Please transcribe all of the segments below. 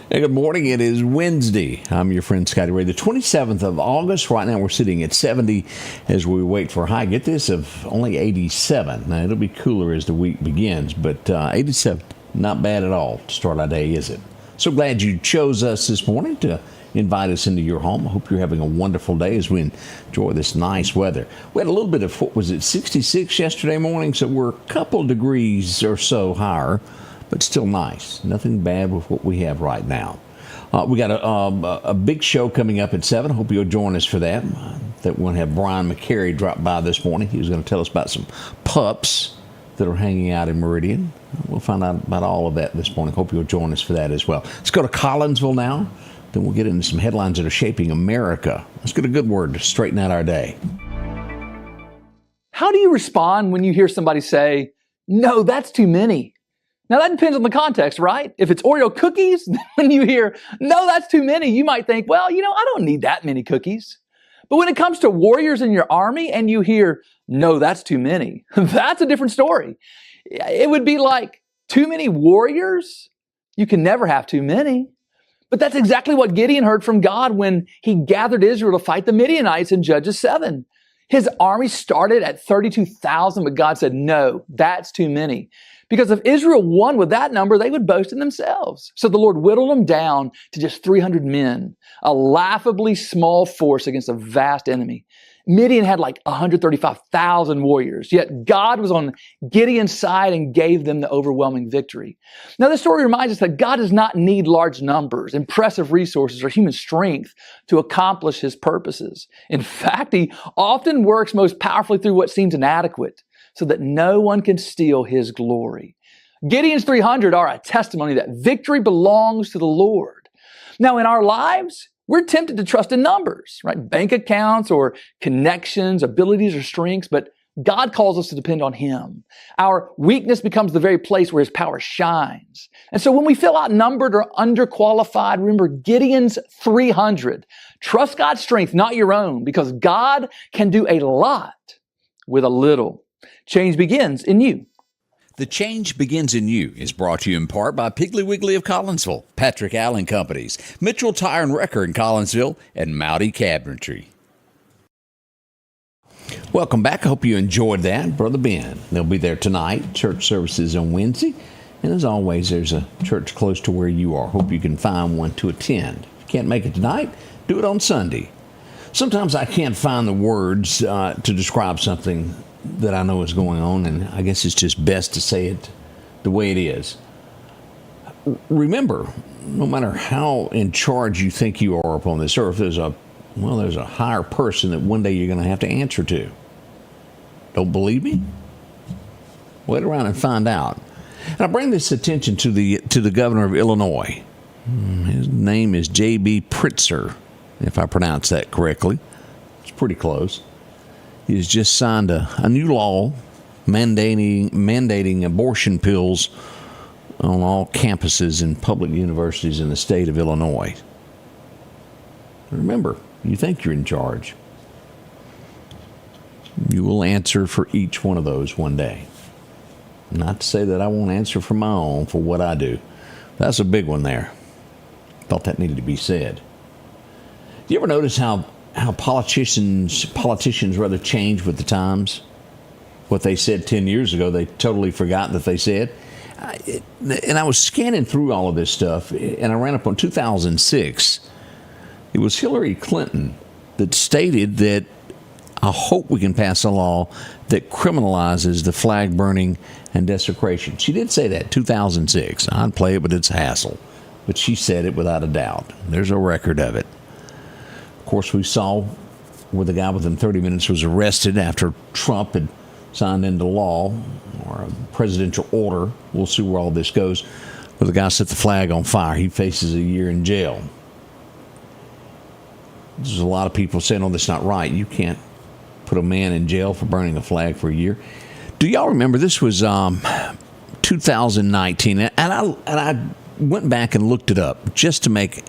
Hey, good morning. It is Wednesday. I'm your friend Scotty Ray. The 27th of August. Right now we're sitting at 70 as we wait for a high. Get this, of only 87. Now it'll be cooler as the week begins, but 87, not bad at all to start our day, is it? So glad you chose us this morning to invite us into your home. I hope you're having a wonderful day as we enjoy this nice weather. We had a little bit of, 66 yesterday morning, so we're a couple degrees or so higher, but still nice. Nothing bad with what we have right now. We got a big show coming up at 7. Hope you'll join us for that. We're going to have Brian McCary drop by this morning. He was going to tell us about some pups that are hanging out in Meridian. We'll find out about all of that this morning. Hope you'll join us for that as well. Let's go to Collinsville now. Then we'll get into some headlines that are shaping America. Let's get a good word to straighten out our day. How do you respond when you hear somebody say, "No, that's too many"? Now, that depends on the context, right? If it's Oreo cookies, when you hear, "No, that's too many," you might think, well, I don't need that many cookies. But when it comes to warriors in your army and you hear, "No, that's too many," that's a different story. It would be like, too many warriors? You can never have too many. But that's exactly what Gideon heard from God when he gathered Israel to fight the Midianites in Judges 7. His army started at 32,000, but God said, "No, that's too many." Because if Israel won with that number, they would boast in themselves. So the Lord whittled them down to just 300 men, a laughably small force against a vast enemy. Midian had like 135,000 warriors, yet God was on Gideon's side and gave them the overwhelming victory. Now, this story reminds us that God does not need large numbers, impressive resources, or human strength to accomplish his purposes. In fact, he often works most powerfully through what seems inadequate, so that no one can steal his glory. Gideon's 300 are a testimony that victory belongs to the Lord. Now, in our lives, we're tempted to trust in numbers, right? Bank accounts or connections, abilities or strengths, but God calls us to depend on him. Our weakness becomes the very place where his power shines. And so when we feel outnumbered or underqualified, remember Gideon's 300. Trust God's strength, not your own, because God can do a lot with a little. Change begins in you. The Change Begins in You is brought to you in part by Piggly Wiggly of Collinsville, Patrick Allen Companies, Mitchell Tire and Wrecker in Collinsville, and Mowdy Cabinetry. Welcome back. I hope you enjoyed that. Brother Ben, they'll be there tonight. Church services on Wednesday. And as always, there's a church close to where you are. Hope you can find one to attend. If you can't make it tonight, do it on Sunday. Sometimes I can't find the words to describe something that I know is going on, and I guess it's just best to say it the way it is. Remember, no matter how in charge you think you are upon this earth, there's a higher person that one day you're going to have to answer to. Don't believe me? Wait around and find out. And I bring this attention to the governor of Illinois. His name is J.B. Pritzker, if I pronounce that correctly. It's pretty close. He has just signed a new law mandating abortion pills on all campuses and public universities in the state of Illinois. Remember, you think you're in charge. You will answer for each one of those one day. Not to say that I won't answer for my own for what I do. That's a big one there. Thought that needed to be said. Do you ever notice how politicians rather change with the times? What they said 10 years ago, they totally forgot that they said. And I was scanning through all of this stuff, and I ran up on 2006. It was Hillary Clinton that stated that, "I hope we can pass a law that criminalizes the flag burning and desecration." She did say that, 2006. I'd play it, but it's a hassle. But she said it without a doubt. There's a record of it. Of course, we saw where the guy within 30 minutes was arrested after Trump had signed into law or a presidential order. We'll see where all this goes. Where the guy set the flag on fire. He faces a year in jail. There's a lot of people saying, "Oh, that's not right. You can't put a man in jail for burning a flag for a year." Do y'all remember this was 2019? And I went back and looked it up just to make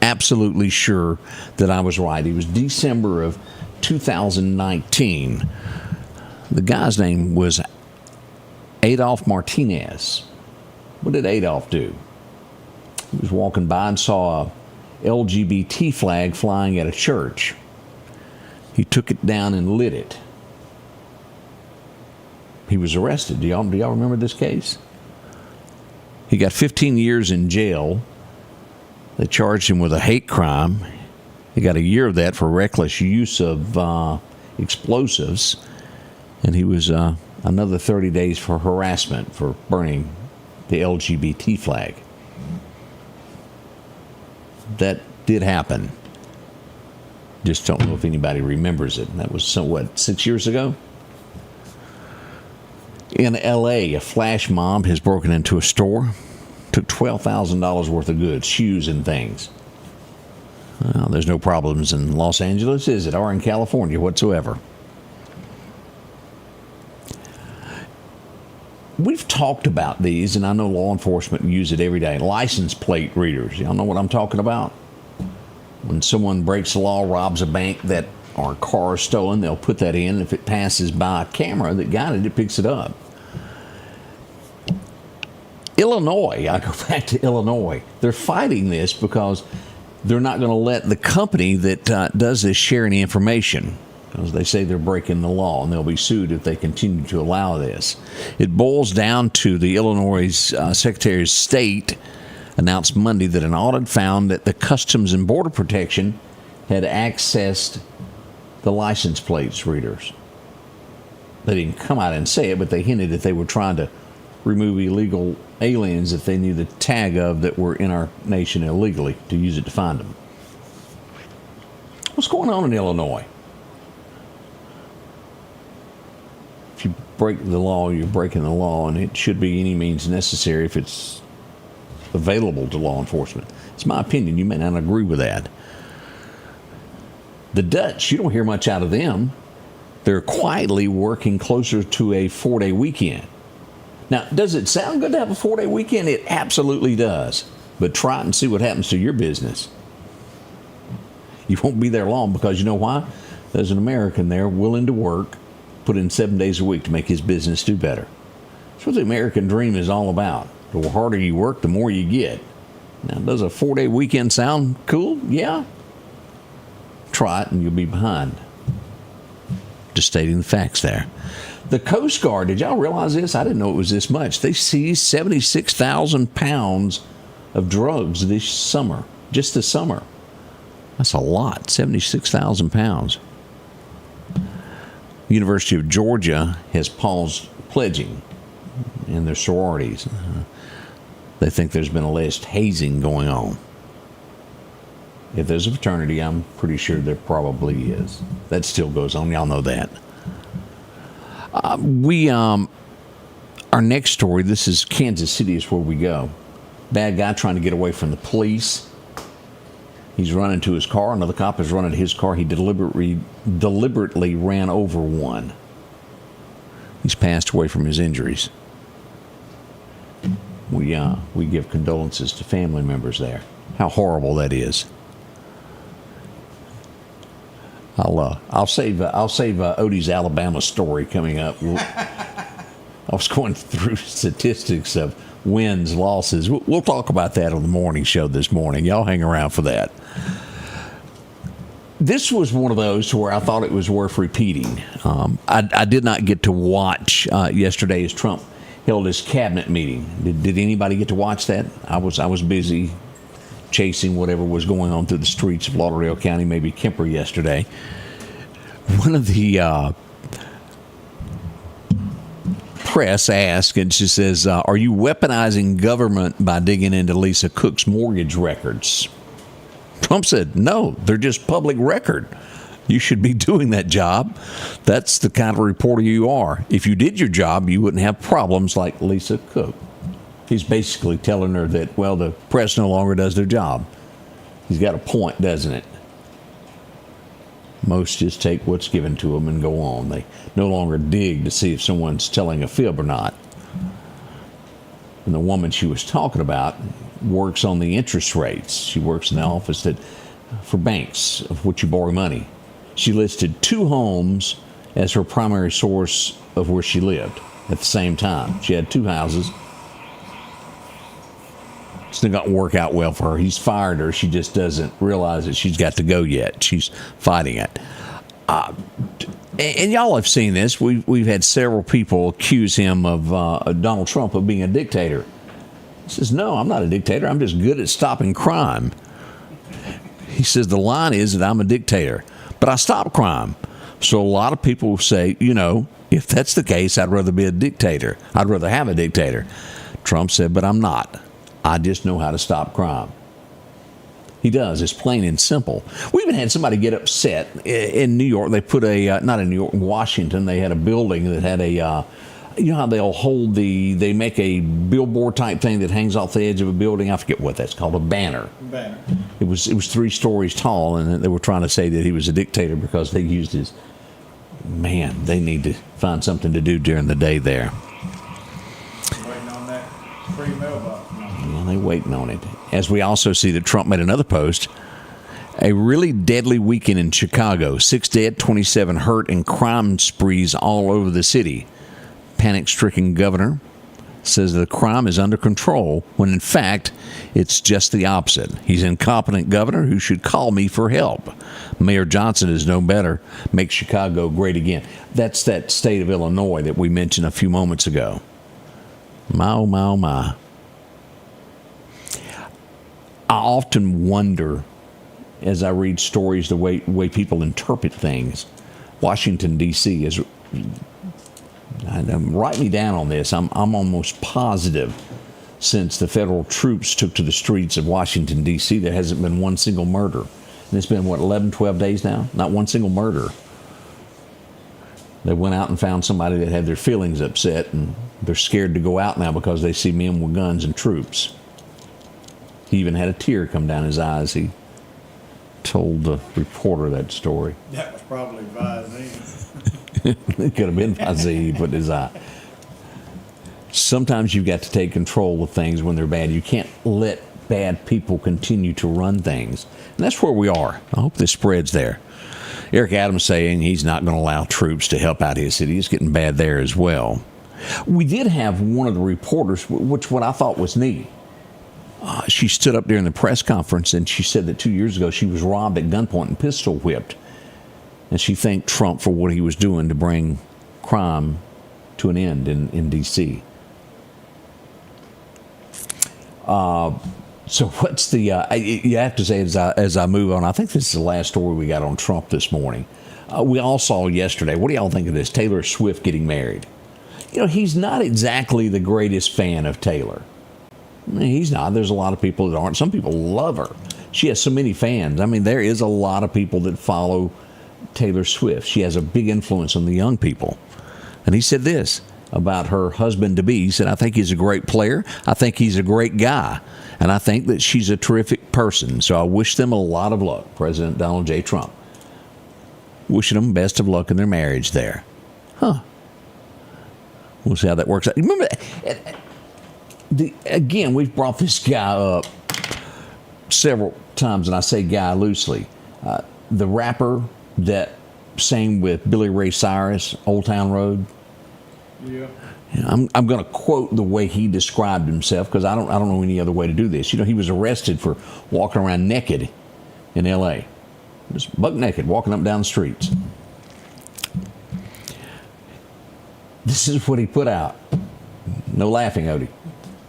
absolutely sure that I was right. It was December of 2019. The guy's name was Adolf Martinez. What did Adolf do? He was walking by and saw a LGBT flag flying at a church. He took it down and lit it. He was arrested. Do y'all remember this case? He got 15 years in jail. They charged him with a hate crime. He got a year of that for reckless use of explosives. And he was another 30 days for harassment for burning the LGBT flag. That did happen. Just don't know if anybody remembers it. That was, 6 years ago? In L.A., a flash mob has broken into a store, took $12,000 worth of goods, shoes and things. Well, there's no problems in Los Angeles, is it? Or in California whatsoever. We've talked about these, and I know law enforcement use it every day. License plate readers. Y'all know what I'm talking about? When someone breaks the law, robs a bank, that our car is stolen, they'll put that in. If it passes by a camera that got it, it picks it up. Illinois, I go back to Illinois. They're fighting this because they're not going to let the company that does this share any information, because they say they're breaking the law, and they'll be sued if they continue to allow this. It boils down to the Illinois Secretary of State announced Monday that an audit found that the Customs and Border Protection had accessed the license plates readers. They didn't come out and say it, but they hinted that they were trying to remove illegal aliens that they knew the tag of that were in our nation illegally, to use it to find them. What's going on in Illinois? If you break the law, you're breaking the law, and it should be any means necessary if it's available to law enforcement. It's my opinion. You may not agree with that. The Dutch, you don't hear much out of them. They're quietly working closer to a 4-day weekend. Now, does it sound good to have a 4-day weekend? It absolutely does. But try it and see what happens to your business. You won't be there long, because you know why? There's an American there willing to work, put in 7 days a week to make his business do better. That's what the American dream is all about. The harder you work, the more you get. Now, does a 4-day weekend sound cool? Yeah. Try it and you'll be behind. Just stating the facts there. The Coast Guard, did y'all realize this? I didn't know it was this much. They seized 76,000 pounds of drugs this summer. Just this summer. That's a lot. 76,000 pounds. The University of Georgia has paused pledging in their sororities. They think there's been alleged hazing going on. If there's a fraternity, I'm pretty sure there probably is. That still goes on. Y'all know that. Our next story, this is Kansas City is where we go. Bad guy trying to get away from the police. He's running to his car. Another cop is running to his car. He deliberately ran over one. He's passed away from his injuries. We give condolences to family members there. How horrible that is. I'll save Odie's Alabama story coming up. I was going through statistics of wins, losses. We'll talk about that on the morning show this morning. Y'all hang around for that. This was one of those to where I thought it was worth repeating. I did not get to watch yesterday as Trump held his cabinet meeting. Did anybody get to watch that? I was busy chasing whatever was going on through the streets of Lauderdale County, maybe Kemper yesterday. One of the press asked, and she says, are you weaponizing government by digging into Lisa Cook's mortgage records? Trump said, no, they're just public record. You should be doing that job. That's the kind of reporter you are. If you did your job, you wouldn't have problems like Lisa Cook. He's basically telling her that, well, the press no longer does their job. He's got a point, doesn't it? Most just take what's given to them and go on. They no longer dig to see if someone's telling a fib or not. And the woman she was talking about works on the interest rates. She works in the office for banks of which you borrow money. She listed 2 homes as her primary source of where she lived at the same time. She had 2 houses. It's not going to work out well for her. He's fired her. She just doesn't realize that she's got to go yet. She's fighting it. And y'all have seen this. We've had several people accuse him of Donald Trump of being a dictator. He says, no, I'm not a dictator. I'm just good at stopping crime. He says the line is that I'm a dictator, but I stop crime. So a lot of people will say, if that's the case, I'd rather be a dictator. I'd rather have a dictator. Trump said, but I'm not. I just know how to stop crime. He does. It's plain and simple. We even had somebody get upset in New York. They put not in New York, in Washington, they had a building that had how they make a billboard type thing that hangs off the edge of a building. I forget what that's called, a banner. It was 3 stories tall, and they were trying to say that he was a dictator because they used his, man, they need to find something to do during the day there. Waiting on that free mailbox. Well, they're waiting on it. As we also see that Trump made another post. A really deadly weekend in Chicago. 6 dead, 27 hurt, and crime sprees all over the city. Panic-stricken governor says the crime is under control when in fact it's just the opposite. He's an incompetent governor who should call me for help. Mayor Johnson is no better. Make Chicago great again. That's that state of Illinois that we mentioned a few moments ago. My, oh, my, oh, my. I often wonder as I read stories the way people interpret things. Washington, D.C. is... write me down on this. I'm almost positive since the federal troops took to the streets of Washington, D.C., there hasn't been one single murder. And it's been, 11, 12 days now? Not one single murder. They went out and found somebody that had their feelings upset, and they're scared to go out now because they see men with guns and troops. He even had a tear come down his eyes. He told the reporter that story. That was probably Visine. It could have been Visine he put in his eye. Sometimes you've got to take control of things when they're bad. You can't let bad people continue to run things. And that's where we are. I hope this spreads there. Eric Adams saying he's not going to allow troops to help out his city. It's getting bad there as well. We did have one of the reporters, which what I thought was neat. She stood up during the press conference and she said that 2 years ago she was robbed at gunpoint and pistol whipped. And she thanked Trump for what he was doing to bring crime to an end in D.C. So what's the, you have to say as I move on, I think this is the last story we got on Trump this morning. We all saw yesterday, what do y'all think of this? Taylor Swift getting married. He's not exactly the greatest fan of Taylor. He's not. There's a lot of people that aren't. Some people love her. She has so many fans. I mean, there is a lot of people that follow Taylor Swift. She has a big influence on the young people. And he said this about her husband-to-be. He said, I think he's a great player. I think he's a great guy. And I think that she's a terrific person. So I wish them a lot of luck, President Donald J. Trump. Wishing them best of luck in their marriage there. Huh. We'll see how that works out. Remember, again, we've brought this guy up several times, and I say guy loosely. The rapper that sang with Billy Ray Cyrus, Old Town Road. Yeah. I'm going to quote the way he described himself because I don't know any other way to do this. He was arrested for walking around naked in L.A. Just buck naked, walking up and down the streets. This is what he put out. No laughing, Odie.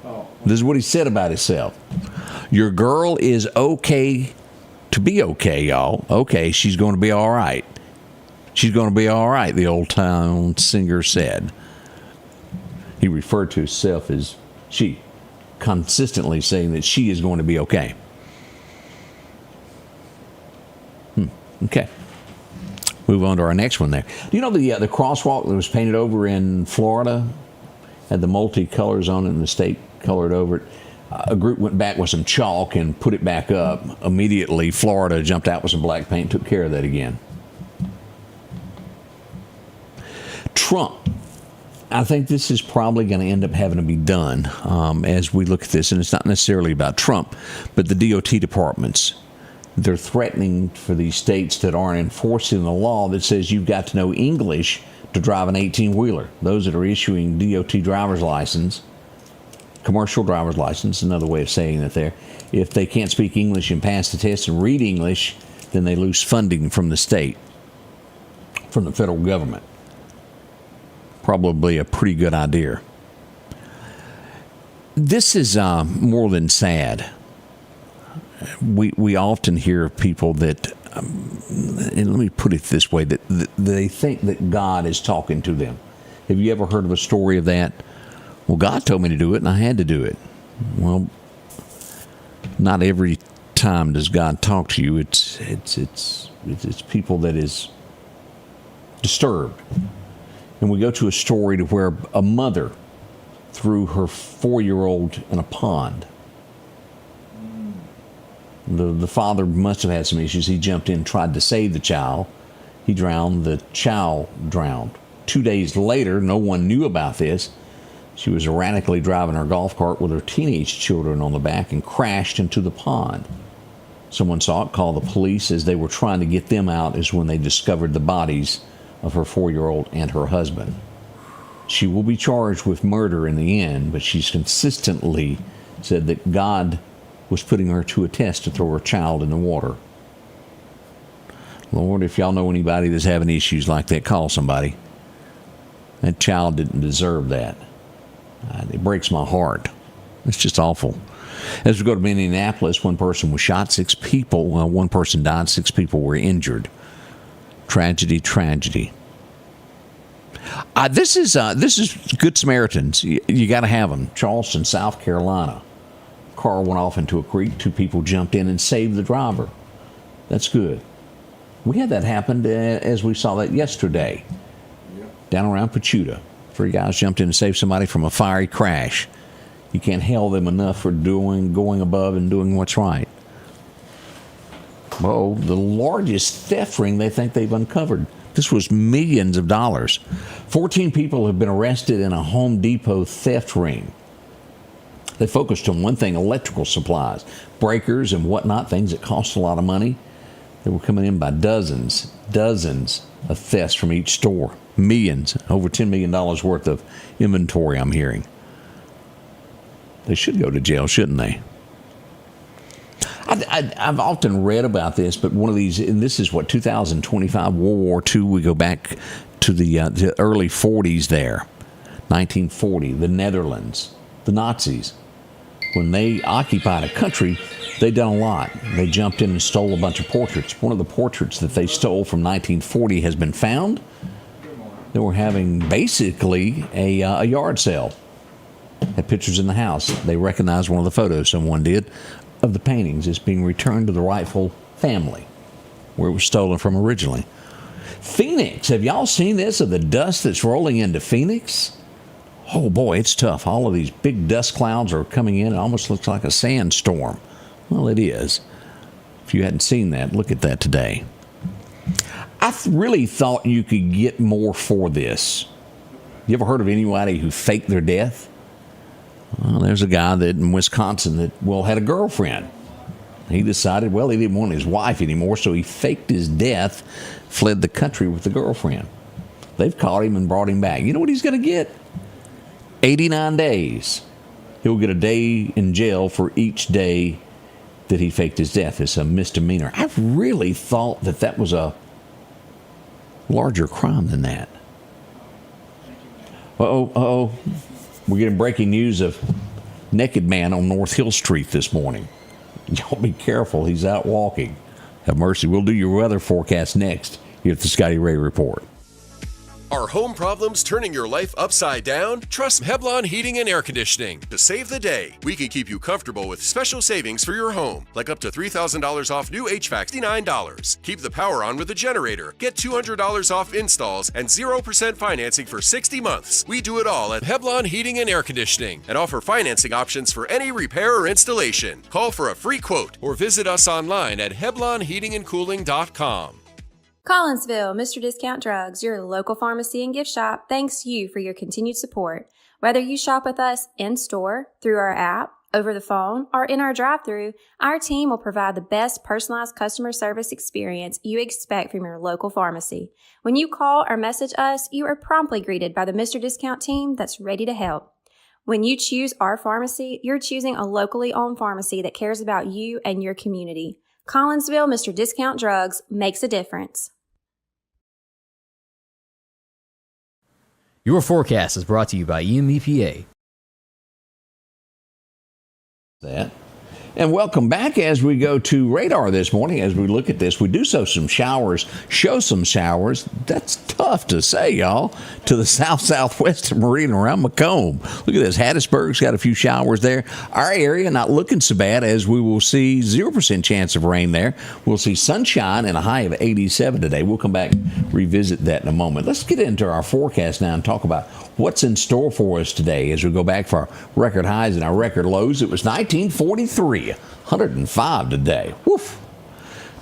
Oh. This is what he said about himself. Your girl is okay to be okay, y'all. Okay, she's going to be all right. She's going to be all right, the old town singer said. He referred to himself as she, consistently saying that she is going to be okay. Okay. Move on to our next one there. Do you know the crosswalk that was painted over in Florida? Had the multi-colors on it and the state colored over it. A group went back with some chalk and put it back up. Immediately, Florida jumped out with some black paint, took care of that again. Trump. I think this is probably going to end up having to be done as we look at this. And it's not necessarily about Trump, but the DOT departments. They're threatening for these states that aren't enforcing the law that says you've got to know English to drive an 18-wheeler. Those that are issuing DOT driver's license, commercial driver's license, another way of saying it there. If they can't speak English and pass the test and read English, then they lose funding from the state, from the federal government. Probably a pretty good idea. This is more than sad. We often hear of people that, and let me put it this way, that they think that God is talking to them. Have you ever heard of a story of that? Well, God told me to do it, and I had to do it. Well, not every time does God talk to you. It's people that is disturbed. And we go to a story to where a mother threw her 4-year-old in a pond. The father must have had some issues. He jumped in, tried to save the child. He drowned. The child drowned. 2 days later, no one knew about this. She was erratically driving her golf cart with her teenage children on the back and crashed into the pond. Someone saw it, called the police. As they were trying to get them out is when they discovered the bodies of her 4-year-old and her husband. She will be charged with murder in the end, but she's consistently said that God was putting her to a test to throw her child in the water. Lord, if y'all know anybody that's having issues like that, call somebody. That child didn't deserve that. It breaks my heart. It's just awful. As we go to Minneapolis, one person was shot, 6 people, one person died, 6 people were injured. Tragedy, tragedy. This is Good Samaritans. You got to have them. Charleston, South Carolina. Car went off into a creek. 2 people jumped in and saved the driver. That's good. We had that happen as we saw that yesterday. Down around Pachuta. 3 guys jumped in and saved somebody from a fiery crash. You can't hail them enough for going above and doing what's right. Well, the largest theft ring they think they've uncovered. This was millions of dollars. 14 people have been arrested in a Home Depot theft ring. They focused on one thing, electrical supplies, breakers and whatnot, things that cost a lot of money. They were coming in by dozens of thefts from each store. Millions, over $10 million worth of inventory, I'm hearing. They should go to jail, shouldn't they? I've often read about this, but one of these, and this is what, 2025, World War II, we go back to the early 40s there, 1940, the Netherlands, the Nazis. When they occupied a country, they done a lot. They jumped in and stole a bunch of portraits. One of the portraits that they stole from 1940 has been found. They were having basically a yard sale. Had pictures in the house. They recognized one of the photos someone did of the paintings as being returned to the rightful family where it was stolen from originally. Phoenix, have y'all seen this of the dust that's rolling into Phoenix? Oh boy, it's tough. All of these big dust clouds are coming in. It almost looks like a sandstorm. Well, it is. If you hadn't seen that, look at that today. I really thought you could get more for this. You ever heard of anybody who faked their death? Well, there's a guy that in Wisconsin that, had a girlfriend. He decided, he didn't want his wife anymore, so he faked his death, fled the country with the girlfriend. They've caught him and brought him back. You know what he's going to get? 89 days. He'll get a day in jail for each day that he faked his death. It's a misdemeanor. I really thought that was a larger crime than that. Uh-oh. We're getting breaking news of naked man on North Hill Street this morning. Y'all be careful. He's out walking. Have mercy. We'll do your weather forecast next here at the Scotty Ray Report. Are home problems turning your life upside down? Trust Heblon Heating and Air Conditioning to save the day. We can keep you comfortable with special savings for your home, like up to $3,000 off new HVAC, $69. Keep the power on with a generator. Get $200 off installs and 0% financing for 60 months. We do it all at Heblon Heating and Air Conditioning and offer financing options for any repair or installation. Call for a free quote or visit us online at HeblonHeatingandCooling.com. Collinsville, Mr. Discount Drugs, your local pharmacy and gift shop, thanks you for your continued support. Whether you shop with us in-store, through our app, over the phone, or in our drive-thru, our team will provide the best personalized customer service experience you expect from your local pharmacy. When you call or message us, you are promptly greeted by the Mr. Discount team that's ready to help. When you choose our pharmacy, you're choosing a locally owned pharmacy that cares about you and your community. Collinsville, Mr. Discount Drugs makes a difference. Your forecast is brought to you by EMEPA. That. And welcome back as we go to radar this morning. As we look at this, we do show some showers. That's tough to say, y'all. To the southwest of Meridian around Macomb. Look at this. Hattiesburg's got a few showers there. Our area not looking so bad, as we will see 0% chance of rain there. We'll see sunshine and a high of 87 today. We'll come back revisit that in a moment. Let's get into our forecast now and talk about what's in store for us today as we go back for our record highs and our record lows. It was 1943, 105 today. Woof.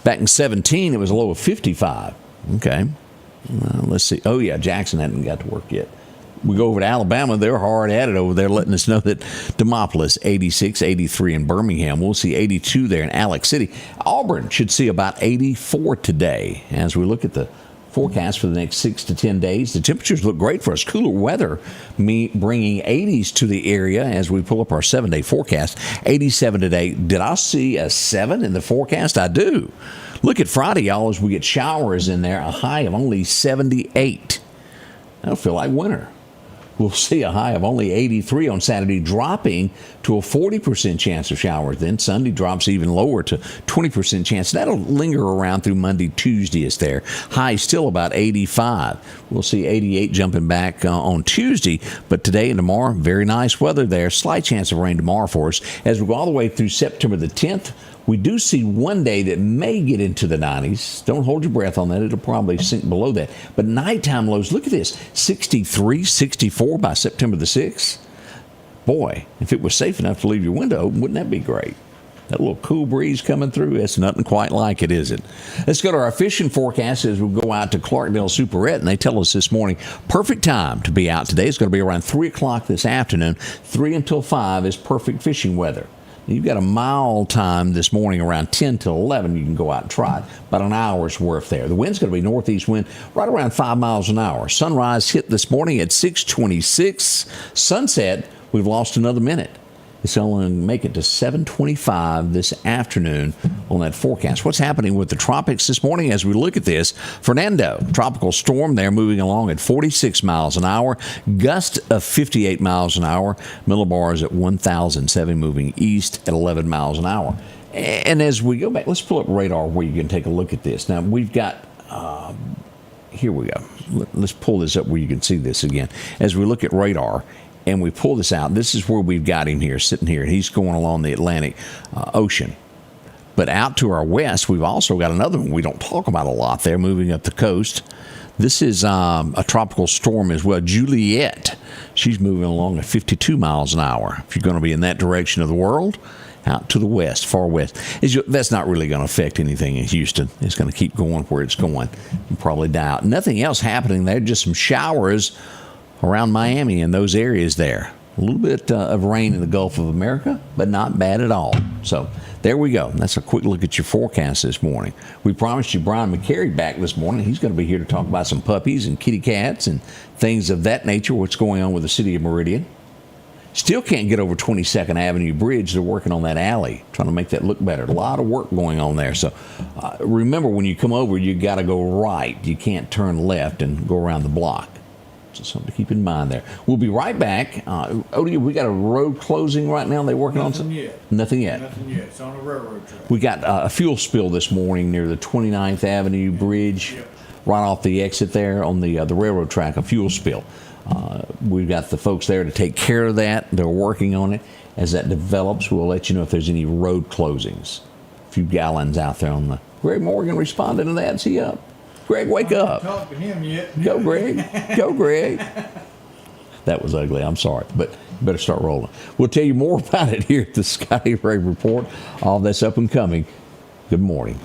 Back in 17, it was a low of 55. Okay. Let's see. Oh, yeah, Jackson hadn't got to work yet. We go over to Alabama. They're hard at it over there, letting us know that Demopolis, 86, 83 in Birmingham. We'll see 82 there in Alex City. Auburn should see about 84 today. As we look at the forecast for the next 6 to 10 days, the temperatures look great for us. Cooler weather, bringing 80s to the area as we pull up our 7-day forecast. 87 today. Did I see a 7 in the forecast? I do. Look at Friday, y'all, as we get showers in there, a high of only 78. That'll feel like winter. We'll see a high of only 83 on Saturday, dropping to a 40% chance of showers. Then Sunday drops even lower to 20% chance. That'll linger around through Monday, Tuesday is there. High still about 85. We'll see 88 jumping back on Tuesday. But today and tomorrow, very nice weather there. Slight chance of rain tomorrow for us. As we go all the way through September the 10th, we do see one day that may get into the 90s. Don't hold your breath on that. It'll probably sink below that. But nighttime lows, look at this, 63, 64 by September the 6th. Boy, if it was safe enough to leave your window open, wouldn't that be great? That little cool breeze coming through, that's nothing quite like it, is it? Let's go to our fishing forecast as we go out to Clarkdale Superette, and they tell us this morning, perfect time to be out today. It's going to be around 3 o'clock this afternoon. 3 until 5 is perfect fishing weather. You've got a mile time this morning around 10 to 11. You can go out and try it. About an hour's worth there. The wind's going to be northeast wind right around 5 miles an hour. Sunrise hit this morning at 6:26. Sunset, we've lost another minute. It's only going to make it to 7:25 this afternoon on that forecast. What's happening with the tropics this morning as we look at this? Fernando, tropical storm there moving along at 46 miles an hour. Gust of 58 miles an hour. Millibars at 1,007 moving east at 11 miles an hour. And as we go back, let's pull up radar where you can take a look at this. Now, we've got, here we go. Let's pull this up where you can see this again. As we look at radar, and we pull this out, this is where we've got him here, sitting here. He's going along the Atlantic Ocean. But out to our west, we've also got another one we don't talk about a lot there, moving up the coast. This is a tropical storm as well, Juliet. She's moving along at 52 miles an hour. If you're going to be in that direction of the world, out to the west, far west. That's not really going to affect anything in Houston. It's going to keep going where it's going and probably die out. Nothing else happening there, just some showers around Miami and those areas there. A little bit of rain in the Gulf of America, but not bad at all. So there we go. That's a quick look at your forecast this morning. We promised you Brian McCary back this morning. He's going to be here to talk about some puppies and kitty cats and things of that nature, what's going on with the city of Meridian. Still can't get over 22nd Avenue Bridge. They're working on that alley, trying to make that look better. A lot of work going on there. So remember, when you come over, you got to go right. You can't turn left and go around the block. So something to keep in mind there. We'll be right back. Odie, we got a road closing right now. They're working on something? Nothing yet. Nothing yet. It's on a railroad track. We got a fuel spill this morning near the 29th Avenue Bridge, right off the exit there on the railroad track, a fuel spill. We've got the folks there to take care of that. They're working on it. As that develops, we'll let you know if there's any road closings. A few gallons out there on the... Greg Morgan responded to that. Is he up? Greg, wake up. I haven't talked to him yet. Go, Greg. Go, Greg. That was ugly. I'm sorry. But you better start rolling. We'll tell you more about it here at the Scotty Ray Report. All that's up and coming. Good morning.